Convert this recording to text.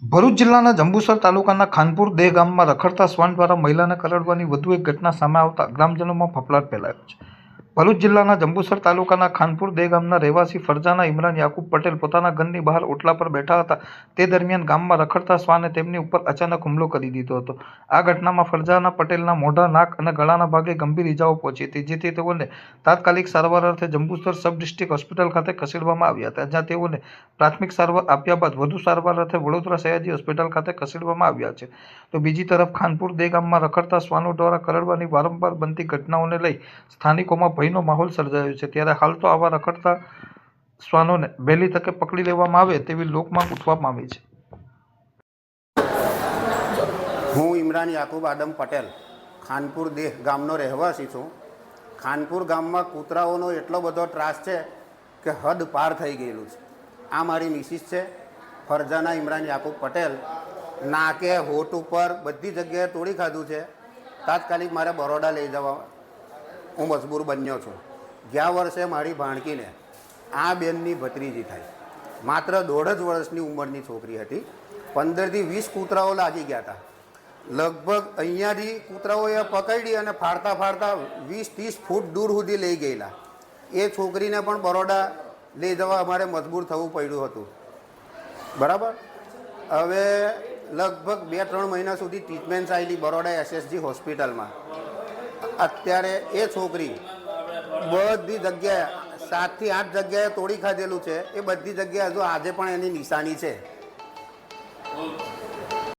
ભરૂચ જિલ્લાના જંબુસર તાલુકાના ખાનપુર દેહ ગામમાં રખડતા શ્વાન દ્વારા મહિલાને કરડવાની વધુ એક ઘટના સામે આવતા ગ્રામજનોમાં ફફડાટ ફેલાયો છે. ભરૂચ જિલ્લાના જંબુસર તાલુકાના ખાનપુર દેહ ગામના રહેવાસી ફરજાના ઇમરાન યાકુબ પટેલ પોતાના ઘરની બહાર ઓટલા પર બેઠા હતા. તે દરમિયાન ગામમાં રખડતા શ્વાને તેમની ઉપર અચાનક હુમલો કરી દીધો હતો. આ ઘટનામાં ફરજાના પટેલના મોઢા, નાક અને ગળાના ભાગે ગંભીર ઇજાઓ પહોંચી હતી, જેથી તેઓને તાત્કાલિક સારવાર અર્થે જંબુસર સબ ડિસ્ટ્રિક્ટ હોસ્પિટલ ખાતે ખસેડવામાં આવ્યા હતા, જ્યાં તેઓને પ્રાથમિક સારવાર આપ્યા બાદ વધુ સારવાર અર્થે વડોદરા સયાજી હોસ્પિટલ ખાતે ખસેડવામાં આવ્યા છે. તો બીજી તરફ ખાનપુર દેહ ગામમાં રખડતા શ્વાનો દ્વારા કરડવાની વારંવાર બનતી ઘટનાઓને લઈ સ્થાનિકોમાં ભયનો માહોલ સર્જાયો છે. ત્યારે હાલ તો આવા રખડતા શ્વાનોને વહેલી તકે પકડી લેવામાં આવે તેવી લોકમાંગ ઉઠવામાં આવી છે. હું ઇમરાન યાકુબ આદમ પટેલ ખાનપુર દેહ ગામનો રહેવાસી છું. ખાનપુર ગામમાં કૂતરાઓનો એટલો બધો ત્રાસ છે કે હદ પાર થઈ ગયેલું છે. આ મારી મિસિસ છે ફરજાના ઇમરાન યાકુબ પટેલ. નાકે, હોઠ ઉપર બધી જગ્યાએ તોડી ખાધું છે. તાત્કાલિક મારે બરોડા લઈ જવા હું મજબૂર બન્યો છું. ગયા વર્ષે મારી ભાણકીને આ બેનની ભત્રીજી થાય, માત્ર 1.5 જ વર્ષની ઉંમરની છોકરી હતી. 15થી 20 કૂતરાઓ લાગી ગયા હતા. લગભગ અહીંયાથી કૂતરાઓએ પકડી અને ફાડતા ફાડતા 20-30 ફૂટ દૂર સુધી લઈ ગયેલા. એ છોકરીને પણ બરોડા લઈ જવા અમારે મજબૂર થવું પડ્યું હતું. બરાબર. હવે લગભગ 2-3 મહિના સુધી ટ્રીટમેન્ટ ચાલી બરોડા SSG હોસ્પિટલમાં. અત્યારે એ છોકરી બધી જગ્યાએ 7થી 8 જગ્યાએ તોડી ખાધેલું છે. એ બધી જગ્યાએ હજુ આજે પણ એની નિશાની છે.